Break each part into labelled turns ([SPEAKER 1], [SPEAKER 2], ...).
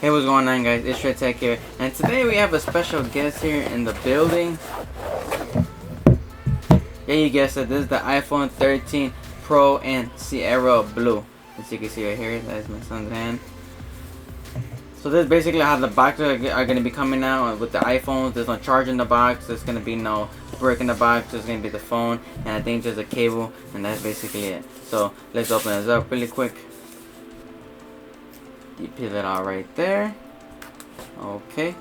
[SPEAKER 1] Hey, what's going on, guys? It's Tech here, and today we have a special guest here in the building. Yeah, you guessed it. This is the iPhone 13 Pro in Sierra Blue. As you can see right here, that is my son's hand. So this is basically how the boxes are going to be coming out with the iPhones. There's no charge in the box. There's going to be no brick in the box. There's going to be the phone, and I think just a cable, and that's basically it. So let's open this up really quick. You peel it out right there. Okay.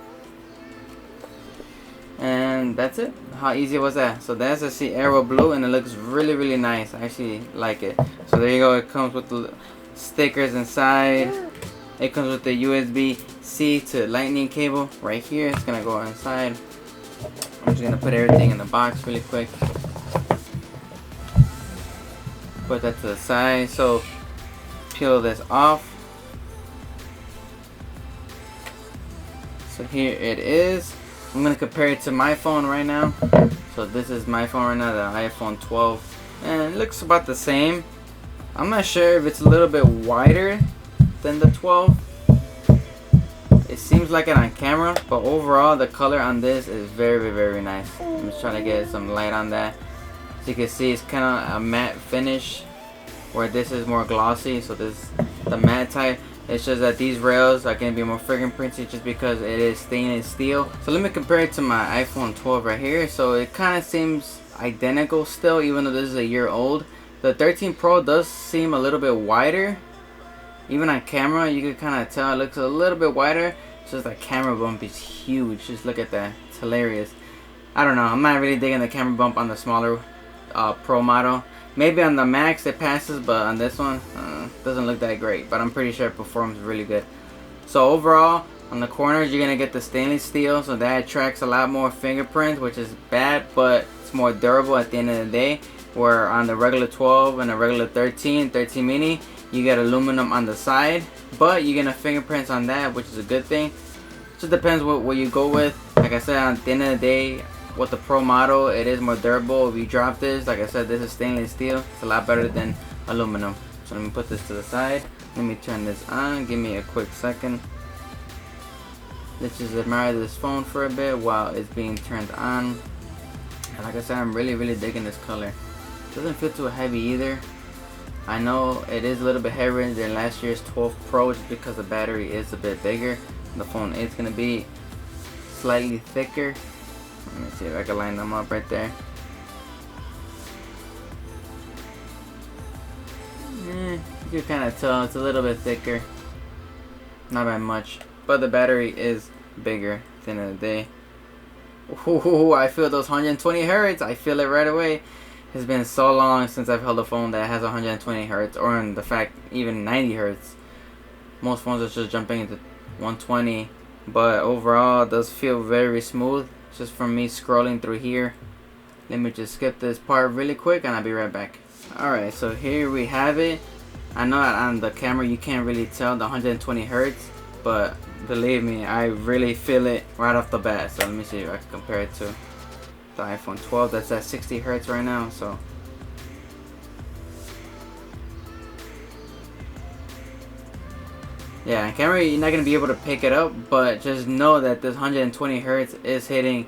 [SPEAKER 1] And that's it. How easy was that? So that's a Sierra Blue, and it looks really, really nice. I actually like it. So there you go. It comes with the stickers inside. It comes with the USB-C to lightning cable right here. It's gonna go inside. I'm just gonna put everything in the box really quick. Put that to the side. So peel this off. So here it is. I'm gonna compare it to my phone right now. So this is my phone right now, the iPhone 12, and it looks about the same. I'm not sure if it's a little bit wider than the 12. It seems like it on camera, but overall the color on this is very, very nice. I'm just trying to get some light on that. So you can see it's kind of a matte finish, where this is more glossy. So this the matte type. It's just that these rails are going to be more fingerprinty just because it is stainless steel. So let me compare it to my iPhone 12 right here. So it kind of seems identical still, even though this is a year old. The 13 Pro does seem a little bit wider. Even on camera, you can kind of tell it looks a little bit wider. It's just that camera bump is huge. Just look at that. It's hilarious. I don't know. I'm not really digging the camera bump on the smaller Pro model. Maybe on the Max it passes, but on this one, doesn't look that great. But I'm pretty sure it performs really good. So overall, on the corners, you're going to get the stainless steel. So that attracts a lot more fingerprints, which is bad, but it's more durable at the end of the day. Where on the regular 12 and the regular 13 mini, you get aluminum on the side. But you get a fingerprints on that, which is a good thing. Just depends what you go with. Like I said, at the end of the day, with the Pro model, it is more durable. If you drop this, like I said, this is stainless steel. It's a lot better than aluminum. So let me put this to the side. Let me turn this on. Give me a quick second. Let's just admire this phone for a bit while it's being turned on. And like I said, I'm really, really digging this color. It doesn't feel too heavy either. I know it is a little bit heavier than last year's 12 Pro just because the battery is a bit bigger. The phone is going to be slightly thicker. Let me see if I can line them up right there. You can kind of tell it's a little bit thicker. Not by much. But the battery is bigger at the end of the day. Ooh, I feel those 120 hertz. I feel it right away. It's been so long since I've held a phone that has 120 hertz. Or in the fact, even 90 hertz. Most phones are just jumping into 120. But overall, it does feel very smooth. Just from me scrolling through here. Let me just skip this part really quick and I'll be right back. Alright, so here we have it. I know that on the camera you can't really tell the 120 hertz, but believe me, I really feel it right off the bat. So let me see if I can compare it to the iPhone 12 that's at 60 hertz right now. So yeah, on camera you're not going to be able to pick it up, but just know that this 120 hertz is hitting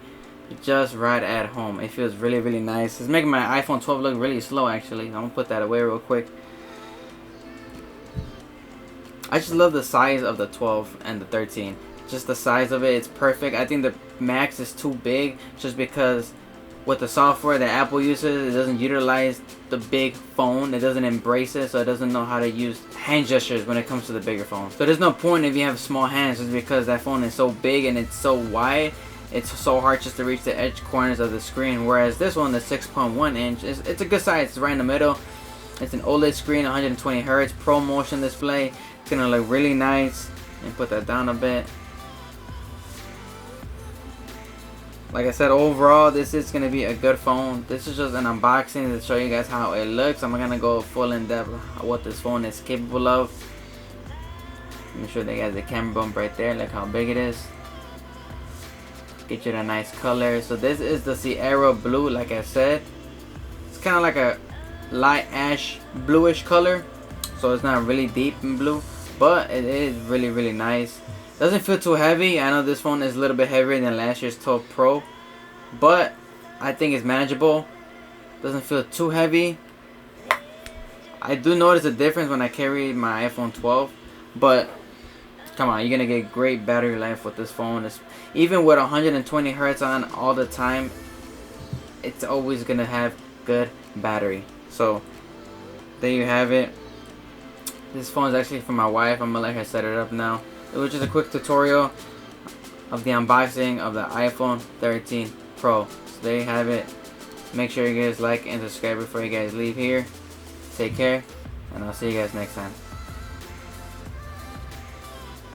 [SPEAKER 1] just right at home. It feels really, really nice. It's making my iPhone 12 look really slow actually. I'm going to put that away real quick. I just love the size of the 12 and the 13. Just the size of it, it's perfect. I think the Max is too big just because with the software that Apple uses, it doesn't utilize the big phone. It doesn't embrace it, so it doesn't know how to use hand gestures when it comes to the bigger phone. So there's no point if you have small hands just because that phone is so big and it's so wide. It's so hard just to reach the edge corners of the screen. Whereas this one, the 6.1 inch, it's a good size. It's right in the middle. It's an OLED screen, 120 hertz, Pro Motion display. It's gonna look really nice. And put that down a bit. Like I said, overall, this is going to be a good phone. This is just an unboxing to show you guys how it looks. I'm going to go full in depth what this phone is capable of. Let me show you guys the camera bump right there. Look how big it is. Get you a nice color. So this is the Sierra Blue, like I said. It's kind of like a light ash bluish color. So it's not really deep in blue, but it is really, really nice. Doesn't feel too heavy. I know this phone is a little bit heavier than last year's 12 Pro, but I think it's manageable. Doesn't feel too heavy. I do notice a difference when I carry my iPhone 12, but come on, you're gonna get great battery life with this phone. Even with 120 Hz on all the time, it's always gonna have good battery. So there you have it. This phone is actually for my wife. I'm gonna let her set it up now. It was just a quick tutorial of the unboxing of the iPhone 13 Pro. So there you have it. Make sure you guys like and subscribe before you guys leave here. Take care, and I'll see you guys next time.